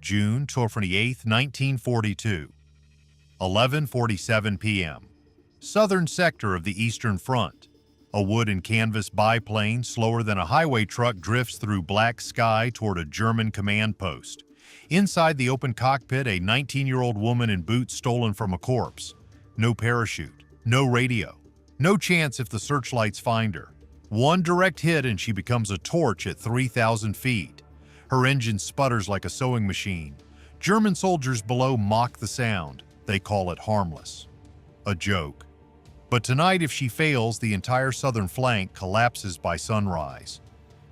June 28, 1942. 11:47 p.m. Southern sector of the Eastern Front. A wood and canvas biplane slower than a highway truck drifts through black sky toward a German command post. Inside the open cockpit, a 19-year-old woman in boots stolen from a corpse. No parachute, no radio, no chance if the searchlights find her. One direct hit and she becomes a torch at 3,000 feet. Her engine sputters like a sewing machine. German soldiers below mock the sound. They call it harmless. A joke. But tonight, if she fails, the entire southern flank collapses by sunrise.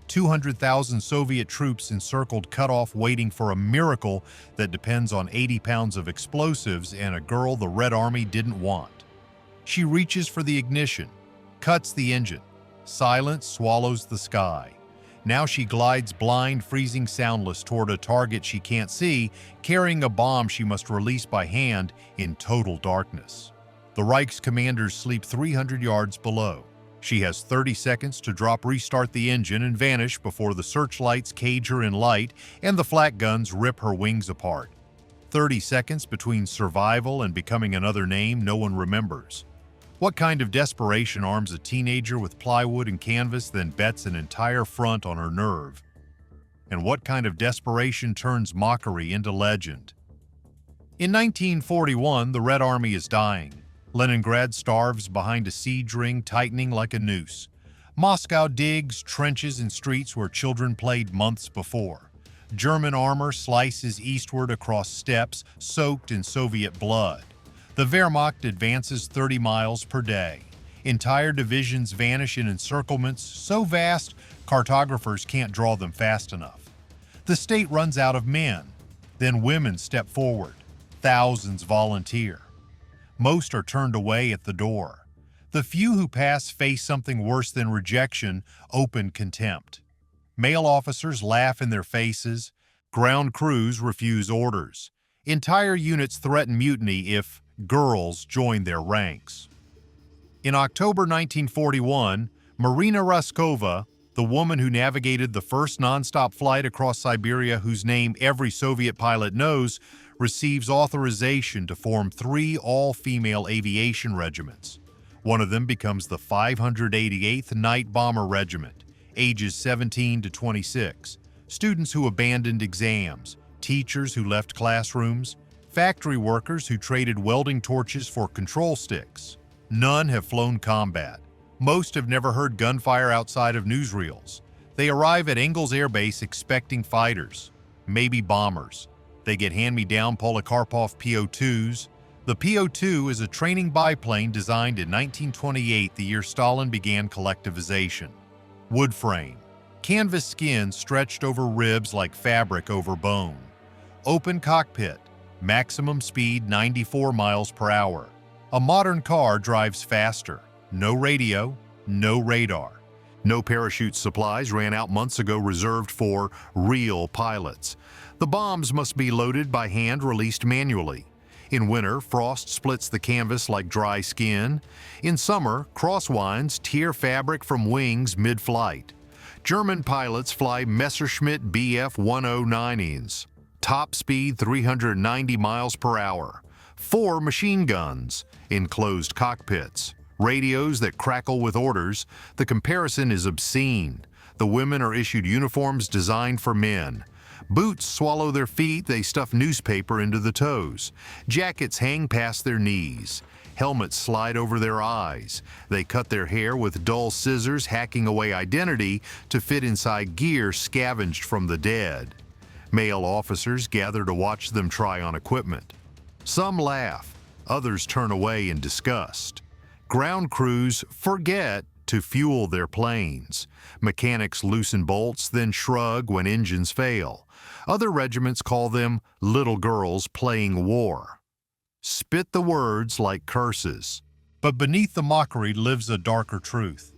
200,000 Soviet troops encircled, cut off, waiting for a miracle that depends on 80 pounds of explosives and a girl the Red Army didn't want. She reaches for the ignition, cuts the engine. Silence swallows the sky. Now she glides blind, freezing, soundless toward a target she can't see, carrying a bomb she must release by hand in total darkness. The Reich's commanders sleep 300 yards below. She has 30 seconds to drop, restart the engine, and vanish before the searchlights cage her in light and the flak guns rip her wings apart. 30 seconds between survival and becoming another name no one remembers. What kind of desperation arms a teenager with plywood and canvas, then bets an entire front on her nerve? And what kind of desperation turns mockery into legend? In 1941, the Red Army is dying. Leningrad starves behind a siege ring tightening like a noose. Moscow digs trenches in streets where children played months before. German armor slices eastward across steppes soaked in Soviet blood. The Wehrmacht advances 30 miles per day. Entire divisions vanish in encirclements so vast, cartographers can't draw them fast enough. The state runs out of men. Then women step forward. Thousands volunteer. Most are turned away at the door. The few who pass face something worse than rejection, open contempt. Male officers laugh in their faces. Ground crews refuse orders. Entire units threaten mutiny if girls join their ranks. In October 1941, Marina Raskova, the woman who navigated the first nonstop flight across Siberia, whose name every Soviet pilot knows, receives authorization to form 3 all-female aviation regiments. One of them becomes the 588th Night Bomber Regiment, ages 17 to 26, students who abandoned exams, teachers who left classrooms, factory workers who traded welding torches for control sticks. None have flown combat. Most have never heard gunfire outside of newsreels. They arrive at Engels Air Base expecting fighters, maybe bombers. They get hand-me-down Polikarpov PO-2s. The PO-2 is a training biplane designed in 1928, the year Stalin began collectivization. Wood frame, canvas skin stretched over ribs like fabric over bone. Open cockpit, maximum speed 94 miles per hour. A modern car drives faster. No radio, no radar. No parachute supplies ran out months ago, reserved for real pilots. The bombs must be loaded by hand, released manually. In winter, frost splits the canvas like dry skin. In summer, crosswinds tear fabric from wings mid-flight. German pilots fly Messerschmitt Bf 109s. Top speed 390 miles per hour. 4 machine guns, enclosed cockpits. Radios that crackle with orders. The comparison is obscene. The women are issued uniforms designed for men. Boots swallow their feet, they stuff newspaper into the toes. Jackets hang past their knees. Helmets slide over their eyes. They cut their hair with dull scissors, hacking away identity to fit inside gear scavenged from the dead. Male officers gather to watch them try on equipment. Some laugh, others turn away in disgust. Ground crews forget to fuel their planes. Mechanics loosen bolts, then shrug when engines fail. Other regiments call them little girls playing war. Spit the words like curses. But beneath the mockery lives a darker truth.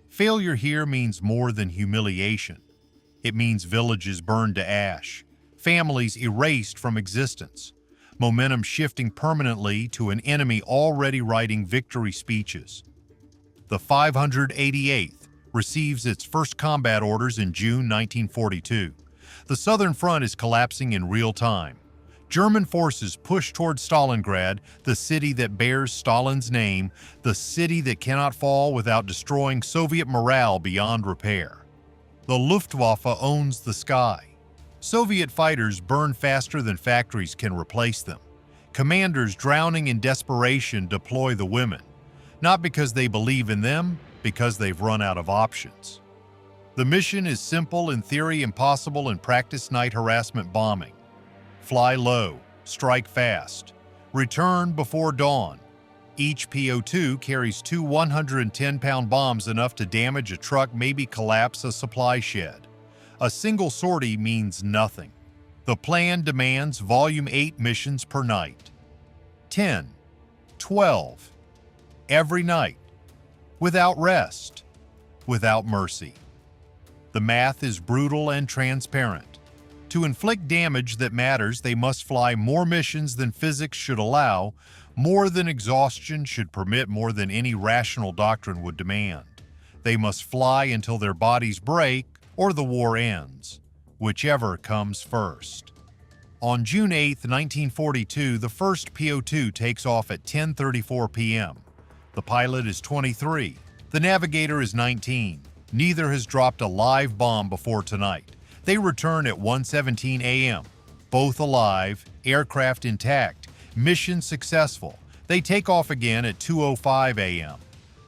Failure here means more than humiliation. It means villages burned to ash, families erased from existence, momentum shifting permanently to an enemy already writing victory speeches. The 588th receives its first combat orders in June 1942. The southern front is collapsing in real time. German forces push toward Stalingrad, the city that bears Stalin's name, the city that cannot fall without destroying Soviet morale beyond repair. The Luftwaffe owns the sky. Soviet fighters burn faster than factories can replace them. Commanders drowning in desperation deploy the women, not because they believe in them, because they've run out of options. The mission is simple in theory, impossible in practice: night harassment bombing. Fly low, strike fast, return before dawn. Each PO-2 carries two 110-pound bombs, enough to damage a truck, maybe collapse a supply shed. A single sortie means nothing. The plan demands Volume 8 missions per night. 10, 12, every night, without rest, without mercy. The math is brutal and transparent. To inflict damage that matters, they must fly more missions than physics should allow, more than exhaustion should permit, more than any rational doctrine would demand. They must fly until their bodies break or the war ends, whichever comes first. On June 8, 1942, the first PO-2 takes off at 10:34 p.m. The pilot is 23. The navigator is 19. Neither has dropped a live bomb before tonight. They return at 1:17 a.m. Both alive, aircraft intact, mission successful. They take off again at 2:05 a.m.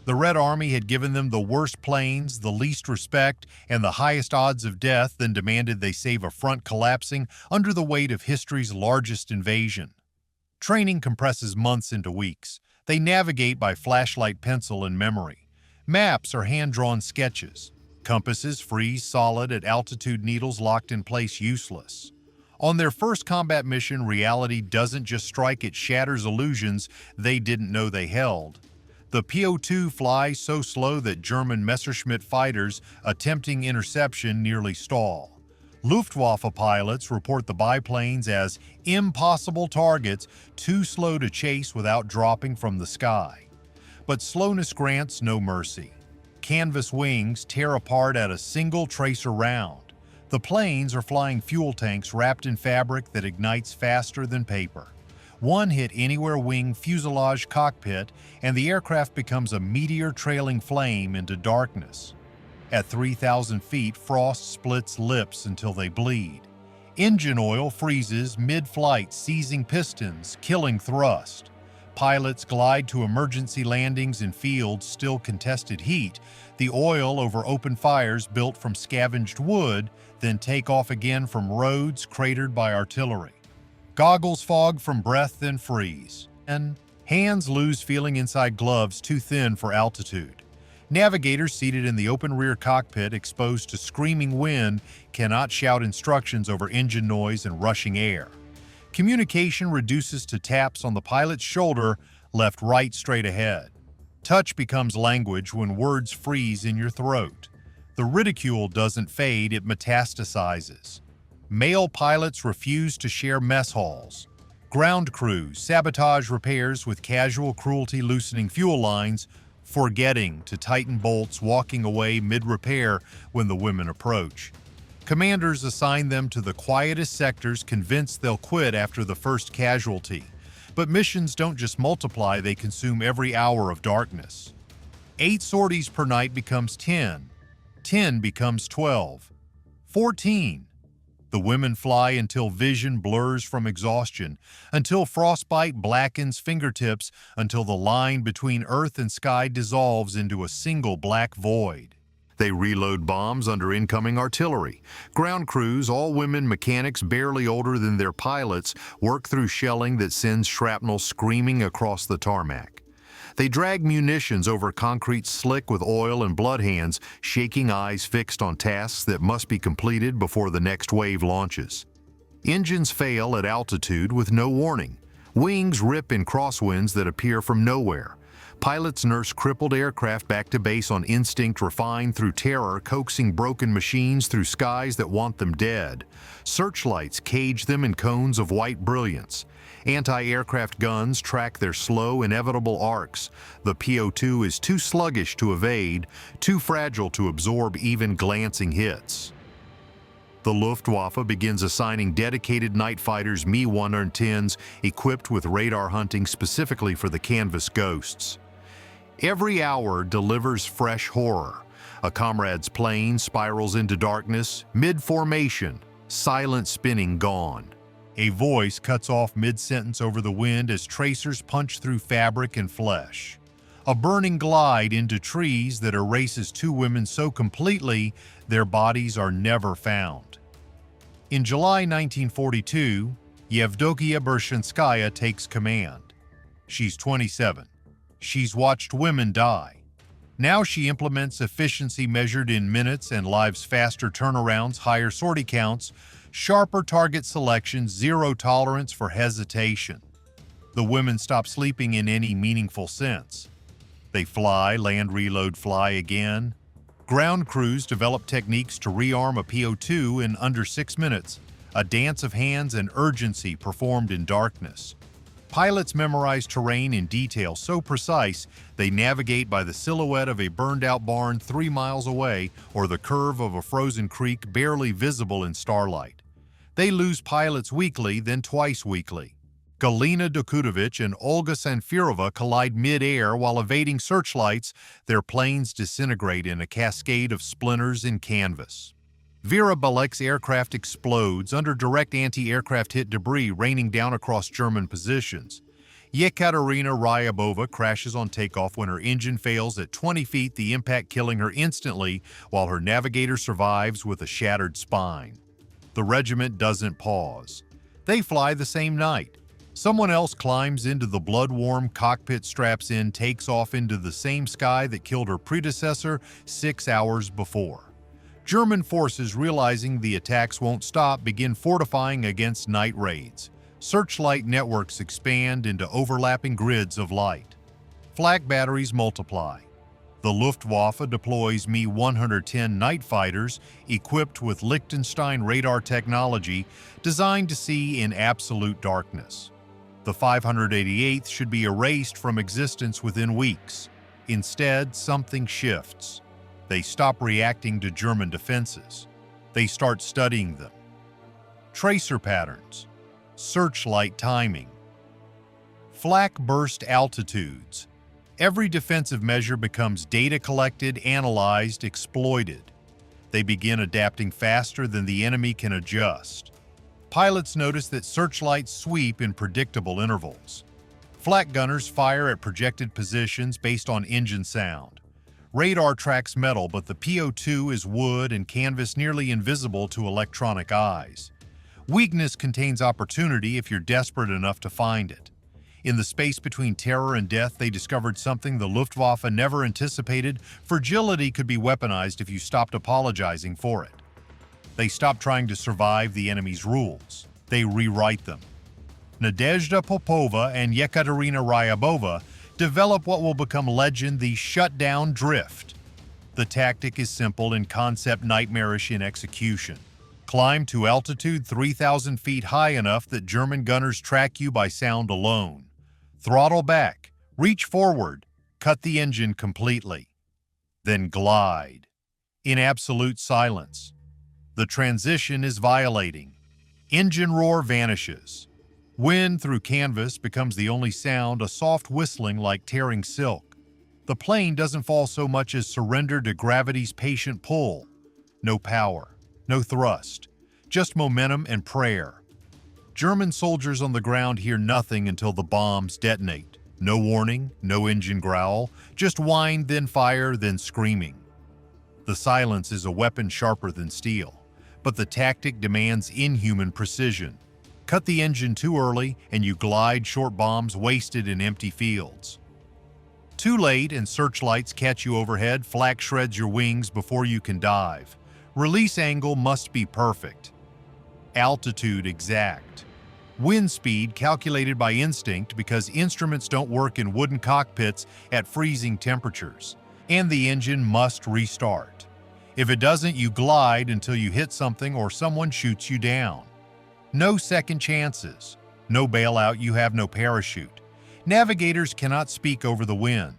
The Red Army had given them the worst planes, the least respect, and the highest odds of death, then demanded they save a front collapsing under the weight of history's largest invasion. Training compresses months into weeks. They navigate by flashlight, pencil, and memory. Maps are hand-drawn sketches. Compasses freeze solid at altitude, needles locked in place useless. On their first combat mission, reality doesn't just strike, it shatters illusions they didn't know they held. The PO-2 flies so slow that German Messerschmitt fighters attempting interception nearly stall. Luftwaffe pilots report the biplanes as impossible targets, too slow to chase without dropping from the sky. But slowness grants no mercy. Canvas wings tear apart at a single tracer round. The planes are flying fuel tanks wrapped in fabric that ignites faster than paper. One hit anywhere wing, fuselage, cockpit, and the aircraft becomes a meteor trailing flame into darkness. At 3,000 feet, frost splits lips until they bleed. Engine oil freezes mid-flight, seizing pistons, killing thrust. Pilots glide to emergency landings in fields still contested heat, the oil over open fires built from scavenged wood, then take off again from roads cratered by artillery. Goggles fog from breath, then freeze. And hands lose feeling inside gloves too thin for altitude. Navigators seated in the open rear cockpit, exposed to screaming wind, cannot shout instructions over engine noise and rushing air. Communication reduces to taps on the pilot's shoulder, left, right, straight ahead. Touch becomes language when words freeze in your throat. The ridicule doesn't fade, it metastasizes. Male pilots refuse to share mess halls. Ground crews sabotage repairs with casual cruelty, loosening fuel lines, forgetting to tighten bolts, walking away mid-repair when the women approach. Commanders assign them to the quietest sectors, convinced they'll quit after the first casualty. But missions don't just multiply, they consume every hour of darkness. 8 sorties per night becomes 10. 10 becomes 12. 14. The women fly until vision blurs from exhaustion, until frostbite blackens fingertips, until the line between earth and sky dissolves into a single black void. They reload bombs under incoming artillery. Ground crews, all women mechanics barely older than their pilots, work through shelling that sends shrapnel screaming across the tarmac. They drag munitions over concrete slick with oil and blood hands, shaking eyes fixed on tasks that must be completed before the next wave launches. Engines fail at altitude with no warning. Wings rip in crosswinds that appear from nowhere. Pilots nurse crippled aircraft back to base on instinct refined through terror, coaxing broken machines through skies that want them dead. Searchlights cage them in cones of white brilliance. Anti-aircraft guns track their slow, inevitable arcs. The PO-2 is too sluggish to evade, too fragile to absorb even glancing hits. The Luftwaffe begins assigning dedicated night fighters Mi-110s equipped with radar hunting specifically for the canvas ghosts. Every hour delivers fresh horror. A comrade's plane spirals into darkness, mid-formation, silent spinning gone. A voice cuts off mid-sentence over the wind as tracers punch through fabric and flesh. A burning glide into trees that erases two women so completely their bodies are never found. In July 1942, Yevdokia Bershinskaya takes command. She's 27. She's watched women die. Now she implements efficiency measured in minutes and lives, faster turnarounds, higher sortie counts, sharper target selection, zero tolerance for hesitation. The women stop sleeping in any meaningful sense. They fly, land, reload, fly again. Ground crews develop techniques to rearm a PO-2 in under 6 minutes, a dance of hands and urgency performed in darkness. Pilots memorize terrain in detail so precise they navigate by the silhouette of a burned-out barn 3 miles away or the curve of a frozen creek barely visible in starlight. They lose pilots weekly, then twice weekly. Galina Dokutovich and Olga Sanfirova collide mid-air while evading searchlights. Their planes disintegrate in a cascade of splinters and canvas. Vera Balek's aircraft explodes under direct anti-aircraft hit debris raining down across German positions. Yekaterina Ryabova crashes on takeoff when her engine fails at 20 feet, the impact killing her instantly, while her navigator survives with a shattered spine. The regiment doesn't pause. They fly the same night. Someone else climbs into the blood-warm cockpit, straps in, takes off into the same sky that killed her predecessor 6 hours before. German forces, realizing the attacks won't stop, begin fortifying against night raids. Searchlight networks expand into overlapping grids of light. Flak batteries multiply. The Luftwaffe deploys Mi-110 night fighters equipped with Liechtenstein radar technology designed to see in absolute darkness. The 588th should be erased from existence within weeks. Instead, something shifts. They stop reacting to German defenses. They start studying them. Tracer patterns, searchlight timing, flak burst altitudes. Every defensive measure becomes data collected, analyzed, exploited. They begin adapting faster than the enemy can adjust. Pilots notice that searchlights sweep in predictable intervals. Flak gunners fire at projected positions based on engine sound. Radar tracks metal, but the PO-2 is wood and canvas nearly invisible to electronic eyes. Weakness contains opportunity if you're desperate enough to find it. In the space between terror and death, they discovered something the Luftwaffe never anticipated. Fragility could be weaponized if you stopped apologizing for it. They stopped trying to survive the enemy's rules. They rewrite them. Nadezhda Popova and Yekaterina Ryabova develop what will become legend, the shutdown drift. The tactic is simple and concept nightmarish in execution. Climb to altitude 3,000 feet high enough that German gunners track you by sound alone. Throttle back, reach forward, cut the engine completely. Then glide. In absolute silence. The transition is violating. Engine roar vanishes. Wind through canvas becomes the only sound, a soft whistling like tearing silk. The plane doesn't fall so much as surrender to gravity's patient pull. No power, no thrust, just momentum and prayer. German soldiers on the ground hear nothing until the bombs detonate. No warning, no engine growl, just whine, then fire, then screaming. The silence is a weapon sharper than steel, but the tactic demands inhuman precision. Cut the engine too early and you glide, short bombs wasted in empty fields. Too late and searchlights catch you overhead, flak shreds your wings before you can dive. Release angle must be perfect. Altitude exact. Wind speed calculated by instinct because instruments don't work in wooden cockpits at freezing temperatures. And the engine must restart. If it doesn't, you glide until you hit something or someone shoots you down. No second chances. No bailout, you have no parachute. Navigators cannot speak over the wind.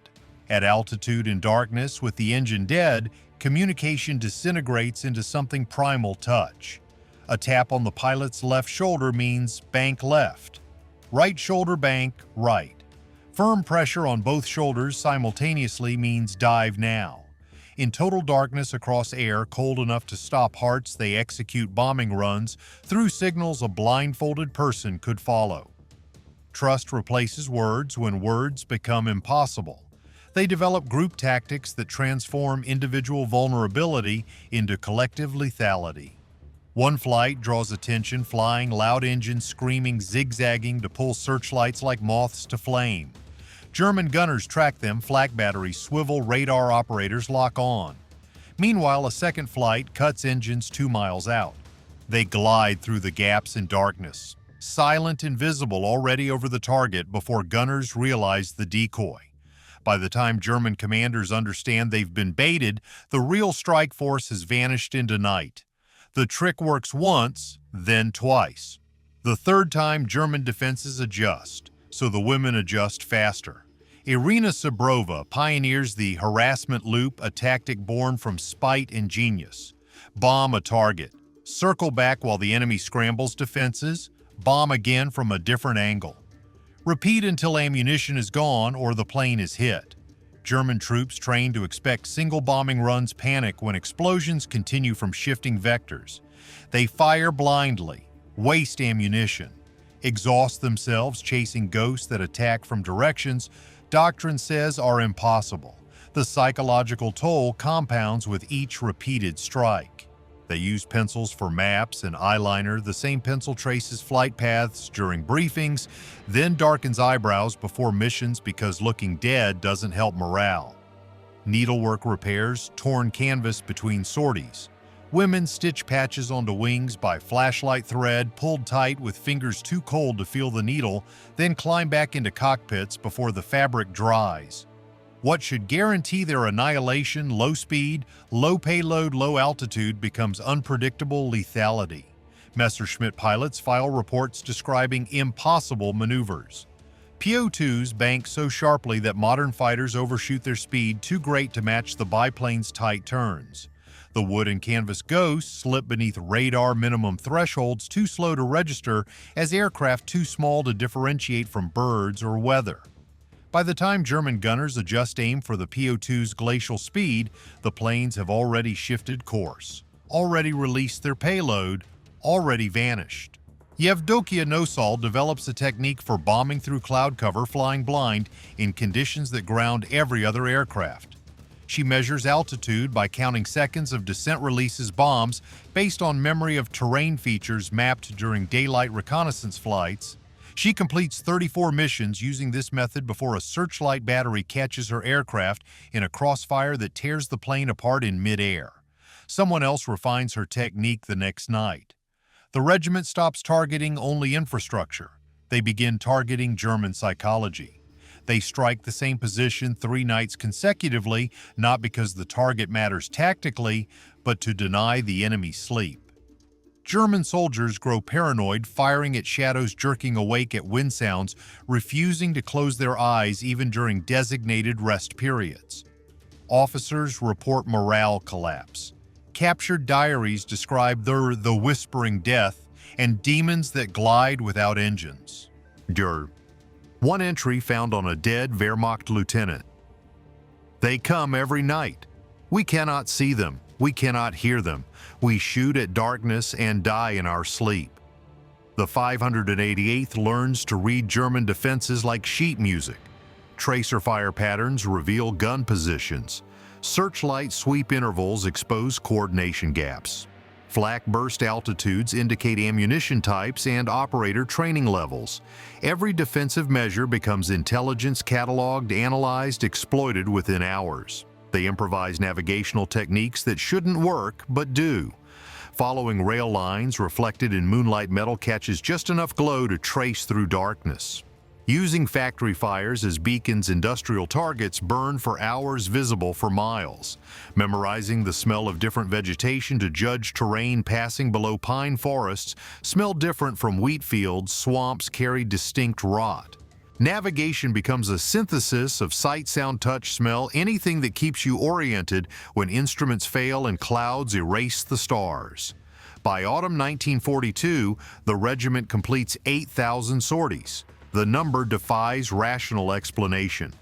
At altitude and darkness, with the engine dead, communication disintegrates into something primal touch. A tap on the pilot's left shoulder means bank left. Right shoulder bank right. Firm pressure on both shoulders simultaneously means dive now. In total darkness across air cold enough to stop hearts, they execute bombing runs through signals a blindfolded person could follow. Trust replaces words when words become impossible. They develop group tactics that transform individual vulnerability into collective lethality. One flight draws attention, flying, loud engines screaming, zigzagging to pull searchlights like moths to flame. German gunners track them, flak batteries swivel, radar operators lock on. Meanwhile, a second flight cuts engines 2 miles out. They glide through the gaps in darkness, silent and visible already over the target before gunners realize the decoy. By the time German commanders understand they've been baited, the real strike force has vanished into night. The trick works once, then twice. The third time, German defenses adjust, so the women adjust faster. Irina Sabrova pioneers the harassment loop, a tactic born from spite and genius. Bomb a target, circle back while the enemy scrambles defenses, bomb again from a different angle. Repeat until ammunition is gone or the plane is hit. German troops trained to expect single bombing runs panic when explosions continue from shifting vectors. They fire blindly, waste ammunition, exhaust themselves chasing ghosts that attack from directions doctrine says are impossible. The psychological toll compounds with each repeated strike. They use pencils for maps and eyeliner. The same pencil traces flight paths during briefings, then darkens eyebrows before missions because looking dead doesn't help morale. Needlework repairs torn canvas between sorties. Women stitch patches onto wings by flashlight thread, pulled tight with fingers too cold to feel the needle, then climb back into cockpits before the fabric dries. What should guarantee their annihilation, low speed, low payload, low altitude, becomes unpredictable lethality. Messerschmitt pilots file reports describing impossible maneuvers. PO-2s bank so sharply that modern fighters overshoot their speed too great to match the biplane's tight turns. The wood and canvas ghosts slip beneath radar minimum thresholds too slow to register as aircraft too small to differentiate from birds or weather. By the time German gunners adjust aim for the PO-2's glacial speed, the planes have already shifted course, already released their payload, already vanished. Yevdokia Nosal develops a technique for bombing through cloud cover flying blind in conditions that ground every other aircraft. She measures altitude by counting seconds of descent releases bombs based on memory of terrain features mapped during daylight reconnaissance flights. She completes 34 missions using this method before a searchlight battery catches her aircraft in a crossfire that tears the plane apart in midair. Someone else refines her technique the next night. The regiment stops targeting only infrastructure. They begin targeting German psychology. They strike the same position 3 nights consecutively, not because the target matters tactically, but to deny the enemy sleep. German soldiers grow paranoid, firing at shadows, jerking awake at wind sounds, refusing to close their eyes even during designated rest periods. Officers report morale collapse. Captured diaries describe the whispering death and demons that glide without engines. One entry found on a dead Wehrmacht lieutenant. They come every night. We cannot see them. We cannot hear them. We shoot at darkness and die in our sleep. The 588th learns to read German defenses like sheet music. Tracer fire patterns reveal gun positions. Searchlight sweep intervals expose coordination gaps. Flak burst altitudes indicate ammunition types and operator training levels. Every defensive measure becomes intelligence cataloged, analyzed, exploited within hours. They improvise navigational techniques that shouldn't work, but do. Following rail lines reflected in moonlight metal catches just enough glow to trace through darkness. Using factory fires as beacons, industrial targets burn for hours, visible for miles. Memorizing the smell of different vegetation to judge terrain passing below pine forests smell different from wheat fields, swamps carry distinct rot. Navigation becomes a synthesis of sight, sound, touch, smell, anything that keeps you oriented when instruments fail and clouds erase the stars. By autumn 1942, the regiment completes 8,000 sorties. The number defies rational explanation.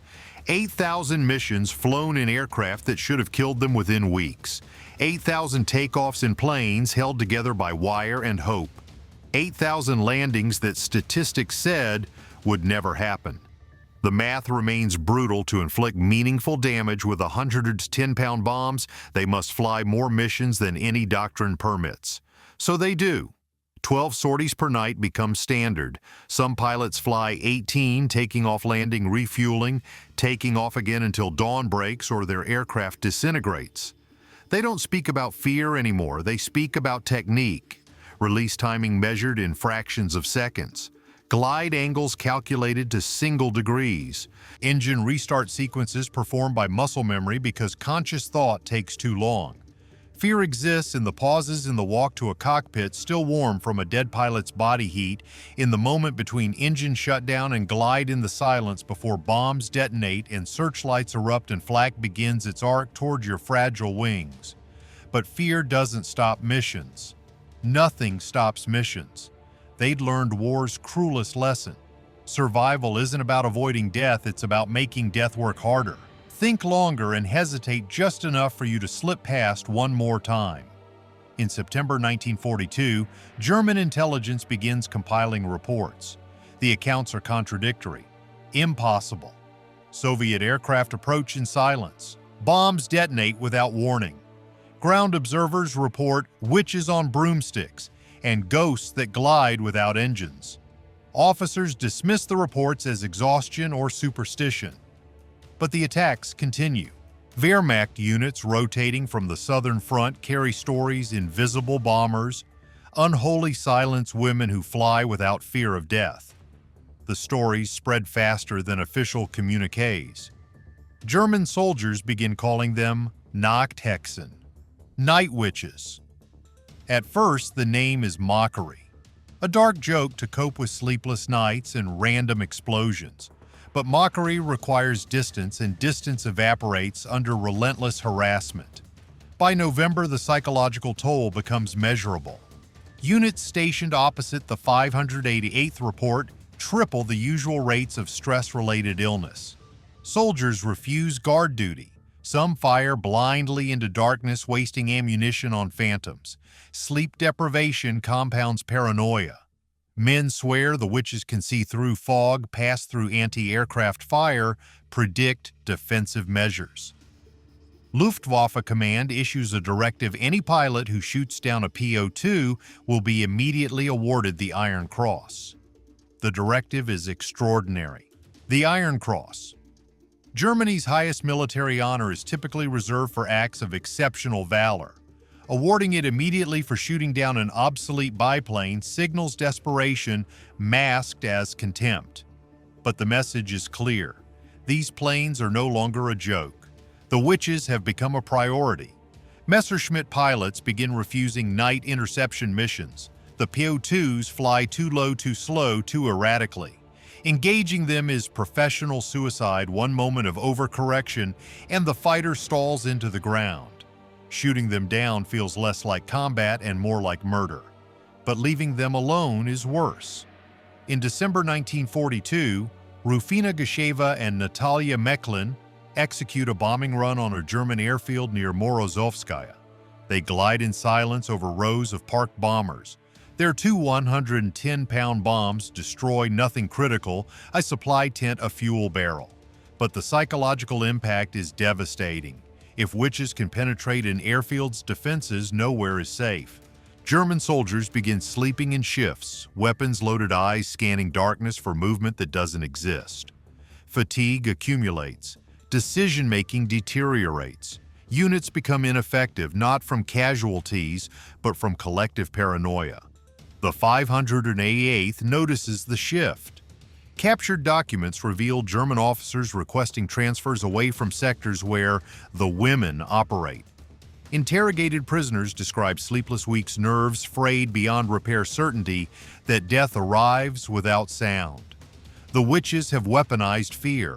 8,000 missions flown in aircraft that should have killed them within weeks. 8,000 takeoffs in planes held together by wire and hope. 8,000 landings that statistics said would never happen. The math remains brutal. To inflict meaningful damage with 110-pound bombs, they must fly more missions than any doctrine permits. So they do. 12 sorties per night become standard. Some pilots fly 18, taking off, landing, refueling, taking off again until dawn breaks or their aircraft disintegrates. They don't speak about fear anymore. They speak about technique. Release timing measured in fractions of seconds. Glide angles calculated to single degrees. Engine restart sequences performed by muscle memory because conscious thought takes too long. Fear exists in the pauses in the walk to a cockpit still warm from a dead pilot's body heat, in the moment between engine shutdown and glide in the silence before bombs detonate and searchlights erupt and flak begins its arc toward your fragile wings. But fear doesn't stop missions. Nothing stops missions. They'd learned war's cruelest lesson. Survival isn't about avoiding death, it's about making death work harder. Think longer and hesitate just enough for you to slip past one more time. In September 1942, German intelligence begins compiling reports. The accounts are contradictory. Impossible. Soviet aircraft approach in silence. Bombs detonate without warning. Ground observers report witches on broomsticks and ghosts that glide without engines. Officers dismiss the reports as exhaustion or superstition. But the attacks continue. Wehrmacht units rotating from the southern front carry stories: invisible bombers, unholy silence, women who fly without fear of death. The stories spread faster than official communiques. German soldiers begin calling them Nachthexen, night witches. At first, the name is mockery, a dark joke to cope with sleepless nights and random explosions. But mockery requires distance, and distance evaporates under relentless harassment. By November, the psychological toll becomes measurable. Units stationed opposite the 588th report triple the usual rates of stress-related illness. Soldiers refuse guard duty. Some fire blindly into darkness, wasting ammunition on phantoms. Sleep deprivation compounds paranoia. Men swear the witches can see through fog, pass through anti-aircraft fire, predict defensive measures. Luftwaffe Command issues a directive: any pilot who shoots down a PO-2 will be immediately awarded the Iron Cross. The directive is extraordinary. The Iron Cross. Germany's highest military honor is typically reserved for acts of exceptional valor. Awarding it immediately for shooting down an obsolete biplane signals desperation masked as contempt. But the message is clear. These planes are no longer a joke. The witches have become a priority. Messerschmitt pilots begin refusing night interception missions. The PO-2s fly too low, too slow, too erratically. Engaging them is professional suicide, one moment of overcorrection, and the fighter stalls into the ground. Shooting them down feels less like combat and more like murder. But leaving them alone is worse. In December 1942, Rufina Gasheva and Natalia Mechlin execute a bombing run on a German airfield near Morozovskaya. They glide in silence over rows of parked bombers. Their two 110-pound bombs destroy nothing critical: a supply tent, a fuel barrel. But the psychological impact is devastating. If witches can penetrate an airfield's defenses, nowhere is safe. German soldiers begin sleeping in shifts, weapons-loaded eyes scanning darkness for movement that doesn't exist. Fatigue accumulates. Decision-making deteriorates. Units become ineffective, not from casualties, but from collective paranoia. The 588th notices the shift. Captured documents reveal German officers requesting transfers away from sectors where the women operate. Interrogated prisoners describe sleepless weeks, nerves frayed beyond repair, certainty that death arrives without sound. The witches have weaponized fear,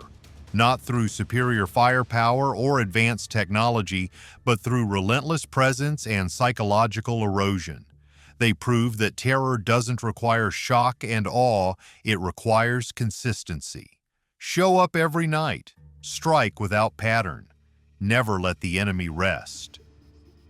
not through superior firepower or advanced technology, but through relentless presence and psychological erosion. They prove that terror doesn't require shock and awe, it requires consistency. Show up every night. Strike without pattern. Never let the enemy rest.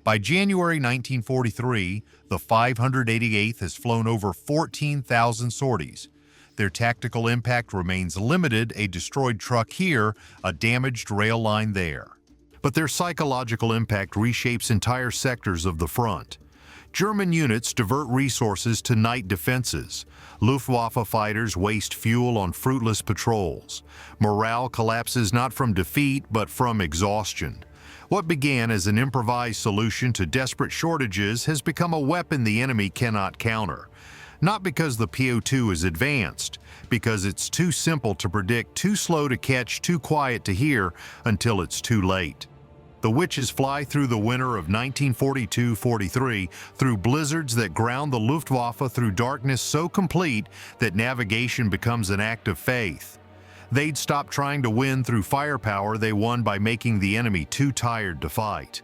By January 1943, the 588th has flown over 14,000 sorties. Their tactical impact remains limited, a destroyed truck here, a damaged rail line there. But their psychological impact reshapes entire sectors of the front. German units divert resources to night defenses. Luftwaffe fighters waste fuel on fruitless patrols. Morale collapses not from defeat, but from exhaustion. What began as an improvised solution to desperate shortages has become a weapon the enemy cannot counter. Not because the PO2 is advanced, because it's too simple to predict, too slow to catch, too quiet to hear until it's too late. The witches fly through the winter of 1942-43, through blizzards that ground the Luftwaffe, through darkness so complete that navigation becomes an act of faith. They'd stop trying to win through firepower, they won by making the enemy too tired to fight.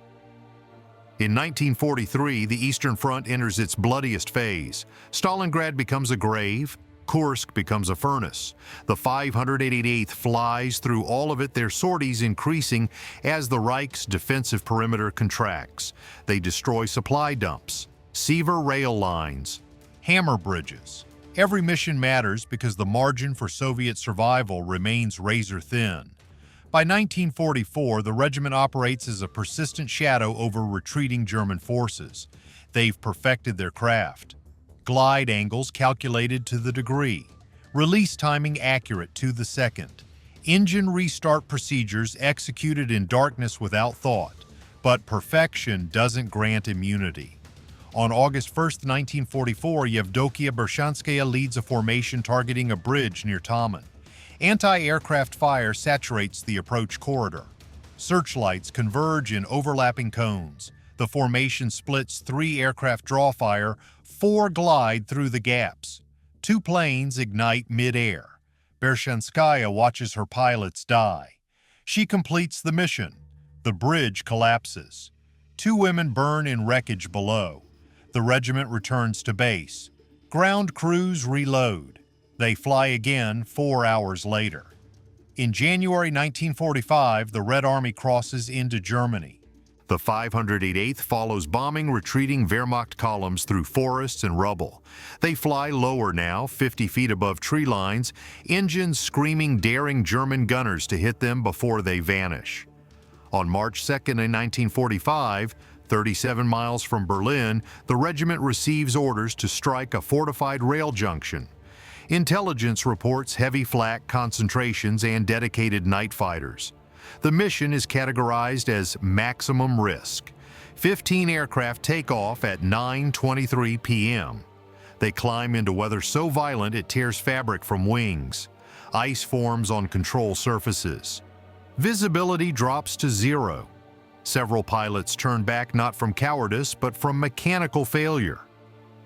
In 1943, the Eastern Front enters its bloodiest phase. Stalingrad becomes a grave, Kursk becomes a furnace. The 588th flies through all of it, their sorties increasing as the Reich's defensive perimeter contracts. They destroy supply dumps, Sever rail lines, hammer bridges. Every mission matters because the margin for Soviet survival remains razor thin. By 1944, the regiment operates as a persistent shadow over retreating German forces. They've perfected their craft. Glide angles calculated to the degree. Release timing accurate to the second. Engine restart procedures executed in darkness without thought. But perfection doesn't grant immunity. On August 1, 1944, Yevdokia Bershanskaya leads a formation targeting a bridge near Taman. Anti-aircraft fire saturates the approach corridor. Searchlights converge in overlapping cones. The formation splits 3 aircraft draw fire, 4 glide through the gaps. 2 planes ignite mid-air. Bershanskaya watches her pilots die. She completes the mission. The bridge collapses. 2 women burn in wreckage below. The regiment returns to base. Ground crews reload. They fly again 4 hours later. In January 1945, the Red Army crosses into Germany. The 588th follows bombing retreating Wehrmacht columns through forests and rubble. They fly lower now, 50 feet above tree lines, engines screaming daring German gunners to hit them before they vanish. On March 2nd in 1945, 37 miles from Berlin, the regiment receives orders to strike a fortified rail junction. Intelligence reports heavy flak concentrations and dedicated night fighters. The mission is categorized as maximum risk. 15 aircraft take off at 9:23 p.m. They climb into weather so violent it tears fabric from wings. Ice forms on control surfaces. Visibility drops to 0. Several pilots turn back not from cowardice but from mechanical failure.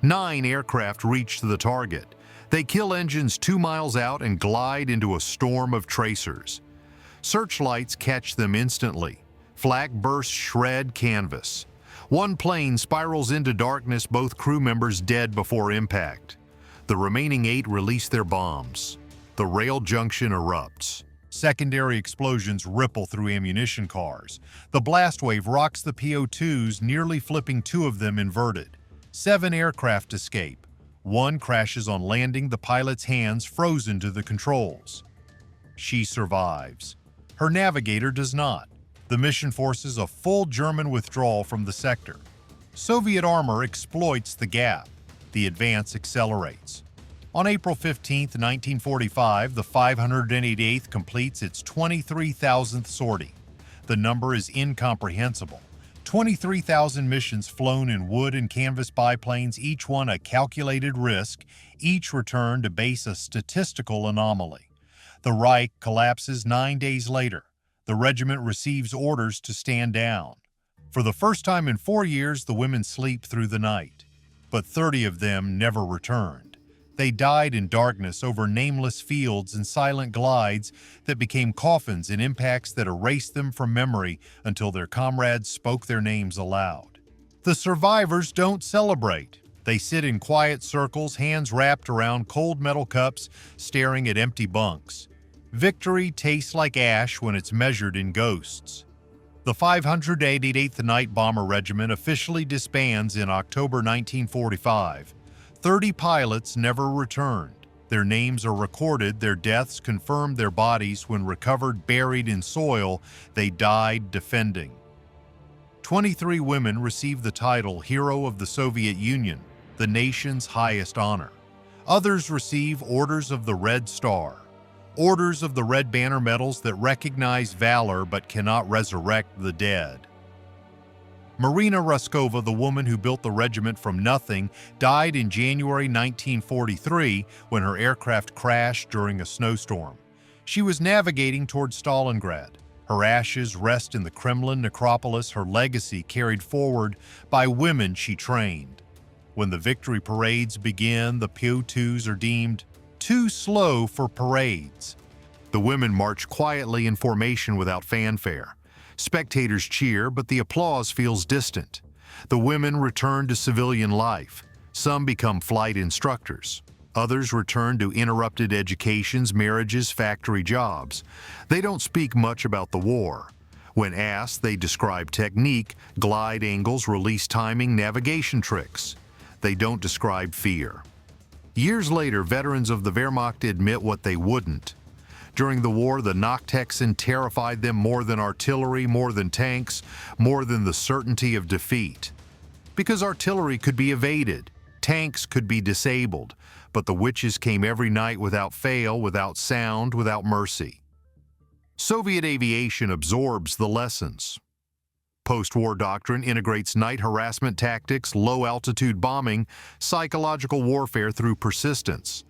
9 aircraft reach the target. They kill engines 2 miles out and glide into a storm of tracers. Searchlights catch them instantly. Flak bursts shred canvas. 1 plane spirals into darkness, both crew members dead before impact. The remaining 8 release their bombs. The rail junction erupts. Secondary explosions ripple through ammunition cars. The blast wave rocks the PO2s, nearly flipping 2 of them inverted. 7 aircraft escape. 1 crashes on landing, the pilot's hands frozen to the controls. She survives. Her navigator does not. The mission forces a full German withdrawal from the sector. Soviet armor exploits the gap. The advance accelerates. On April 15, 1945, the 588th completes its 23,000th sortie. The number is incomprehensible. 23,000 missions flown in wood and canvas biplanes, each one a calculated risk, each return to base a statistical anomaly. The Reich collapses 9 days later. The regiment receives orders to stand down. For the first time in 4 years, the women sleep through the night. But 30 of them never returned. They died in darkness over nameless fields and silent glides that became coffins in impacts that erased them from memory until their comrades spoke their names aloud. The survivors don't celebrate. They sit in quiet circles, hands wrapped around cold metal cups, staring at empty bunks. Victory tastes like ash when it's measured in ghosts. The 588th Night Bomber Regiment officially disbands in October 1945. 30 pilots never returned. Their names are recorded, their deaths confirmed, their bodies, when recovered buried in soil, they died defending. 23 women received the title Hero of the Soviet Union, the nation's highest honor. Others receive Orders of the Red Star, Orders of the Red Banner medals that recognize valor but cannot resurrect the dead. Marina Ruskova, the woman who built the regiment from nothing, died in January 1943 when her aircraft crashed during a snowstorm. She was navigating toward Stalingrad. Her ashes rest in the Kremlin necropolis, her legacy carried forward by women she trained. When the victory parades begin, the PO2s are deemed too slow for parades. The women march quietly in formation without fanfare. Spectators cheer, but the applause feels distant. The women return to civilian life. Some become flight instructors. Others return to interrupted educations, marriages, factory jobs. They don't speak much about the war. When asked, they describe technique, glide angles, release timing, navigation tricks. They don't describe fear. Years later, veterans of the Wehrmacht admit what they wouldn't. During the war, the Nachthexen terrified them more than artillery, more than tanks, more than the certainty of defeat. Because artillery could be evaded, tanks could be disabled, but the witches came every night without fail, without sound, without mercy. Soviet aviation absorbs the lessons. Post-war doctrine integrates night harassment tactics, low-altitude bombing, psychological warfare through persistence.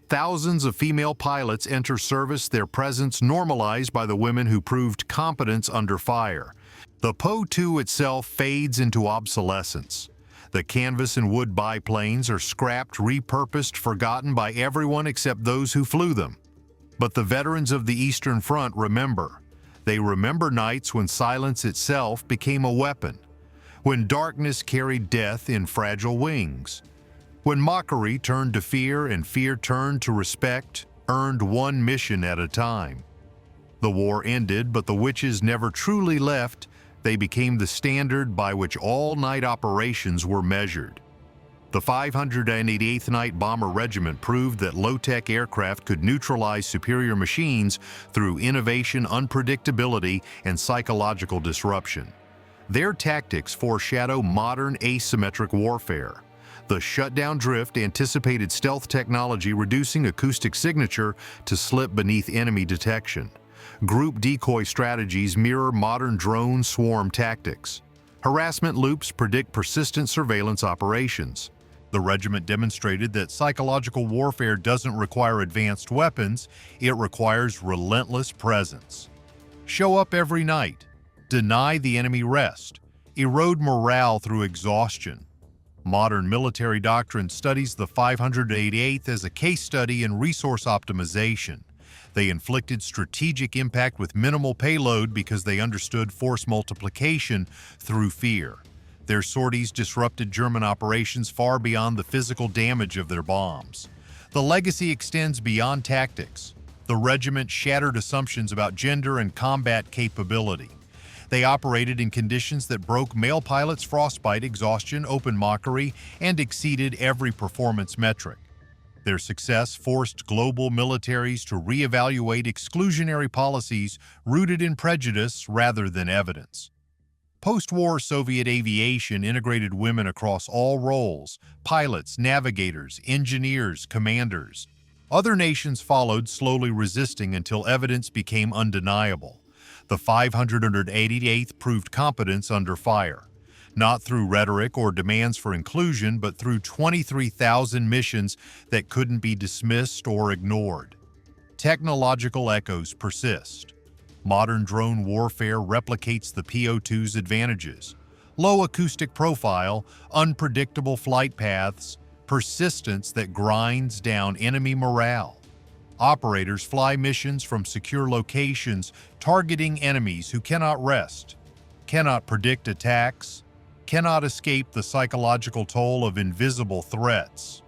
Thousands of female pilots enter service, their presence normalized by the women who proved competence under fire. The Po-2 itself fades into obsolescence. The canvas and wood biplanes are scrapped, repurposed, forgotten by everyone except those who flew them. But the veterans of the Eastern Front remember. They remember nights when silence itself became a weapon, when darkness carried death in fragile wings, when mockery turned to fear and fear turned to respect, earned one mission at a time. The war ended, but the witches never truly left. They became the standard by which all night operations were measured. The 588th Night Bomber Regiment proved that low-tech aircraft could neutralize superior machines through innovation, unpredictability, and psychological disruption. Their tactics foreshadow modern asymmetric warfare. The shutdown drift anticipated stealth technology, reducing acoustic signature to slip beneath enemy detection. Group decoy strategies mirror modern drone swarm tactics. Harassment loops predict persistent surveillance operations. The regiment demonstrated that psychological warfare doesn't require advanced weapons, it requires relentless presence. Show up every night, deny the enemy rest, erode morale through exhaustion. Modern military doctrine studies the 588th as a case study in resource optimization. They inflicted strategic impact with minimal payload because they understood force multiplication through fear. Their sorties disrupted German operations far beyond the physical damage of their bombs. The legacy extends beyond tactics. The regiment shattered assumptions about gender and combat capability. They operated in conditions that broke male pilots' frostbite, exhaustion, open mockery, and exceeded every performance metric. Their success forced global militaries to reevaluate exclusionary policies rooted in prejudice rather than evidence. Post-war Soviet aviation integrated women across all roles: pilots, navigators, engineers, commanders. Other nations followed, slowly resisting until evidence became undeniable. The 588th proved competence under fire, not through rhetoric or demands for inclusion, but through 23,000 missions that couldn't be dismissed or ignored. Technological echoes persist. Modern drone warfare replicates the PO2's advantages: low acoustic profile, unpredictable flight paths, persistence that grinds down enemy morale. Operators fly missions from secure locations, targeting enemies who cannot rest, cannot predict attacks, cannot escape the psychological toll of invisible threats.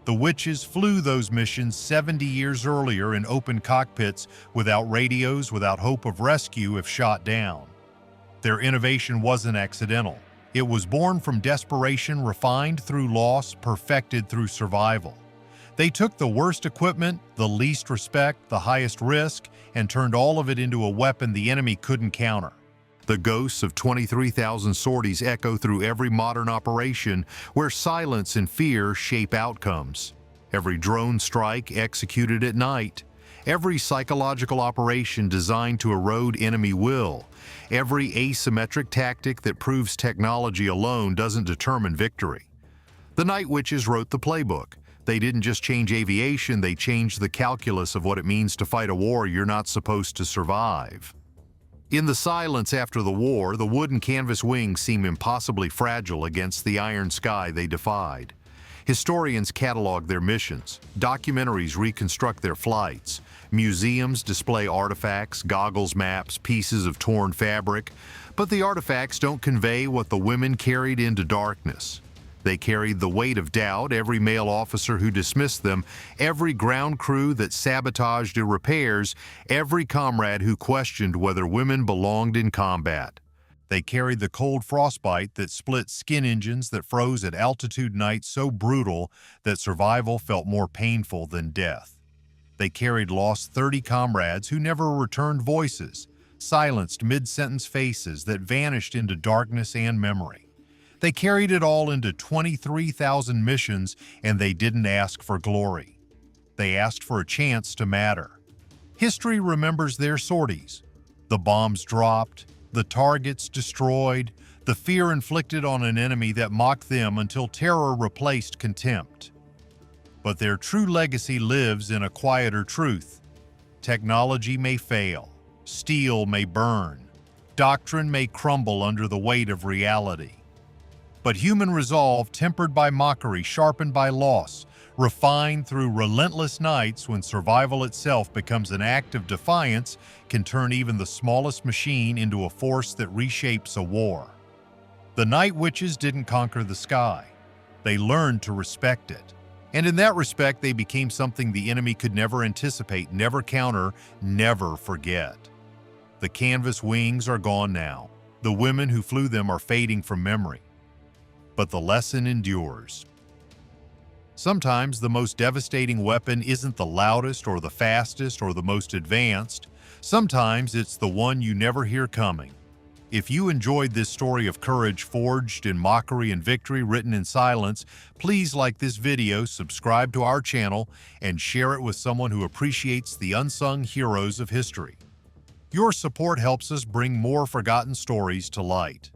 The Witches flew those missions 70 years earlier in open cockpits without radios, without hope of rescue if shot down. Their innovation wasn't accidental. It was born from desperation, refined through loss, perfected through survival. They took the worst equipment, the least respect, the highest risk, and turned all of it into a weapon the enemy couldn't counter. The ghosts of 23,000 sorties echo through every modern operation where silence and fear shape outcomes. Every drone strike executed at night, every psychological operation designed to erode enemy will, every asymmetric tactic that proves technology alone doesn't determine victory. The Night Witches wrote the playbook. They didn't just change aviation, they changed the calculus of what it means to fight a war you're not supposed to survive. In the silence after the war, the wood and canvas wings seem impossibly fragile against the iron sky they defied. Historians catalog their missions, documentaries reconstruct their flights, museums display artifacts, goggles, maps, pieces of torn fabric, but the artifacts don't convey what the women carried into darkness. They carried the weight of doubt, every male officer who dismissed them, every ground crew that sabotaged their repairs, every comrade who questioned whether women belonged in combat. They carried the cold frostbite that split skin engines, that froze at altitude nights so brutal that survival felt more painful than death. They carried lost 30 comrades who never returned voices, silenced mid-sentence faces that vanished into darkness and memory. They carried it all into 23,000 missions, and they didn't ask for glory. They asked for a chance to matter. History remembers their sorties. The bombs dropped, the targets destroyed, the fear inflicted on an enemy that mocked them until terror replaced contempt. But their true legacy lives in a quieter truth. Technology may fail, steel may burn, doctrine may crumble under the weight of reality. But human resolve, tempered by mockery, sharpened by loss, refined through relentless nights when survival itself becomes an act of defiance, can turn even the smallest machine into a force that reshapes a war. The Night Witches didn't conquer the sky. They learned to respect it. And in that respect, they became something the enemy could never anticipate, never counter, never forget. The canvas wings are gone now. The women who flew them are fading from memory. But the lesson endures. Sometimes the most devastating weapon isn't the loudest or the fastest or the most advanced. Sometimes it's the one you never hear coming. If you enjoyed this story of courage forged in mockery and victory written in silence, please like this video, subscribe to our channel, and share it with someone who appreciates the unsung heroes of history. Your support helps us bring more forgotten stories to light.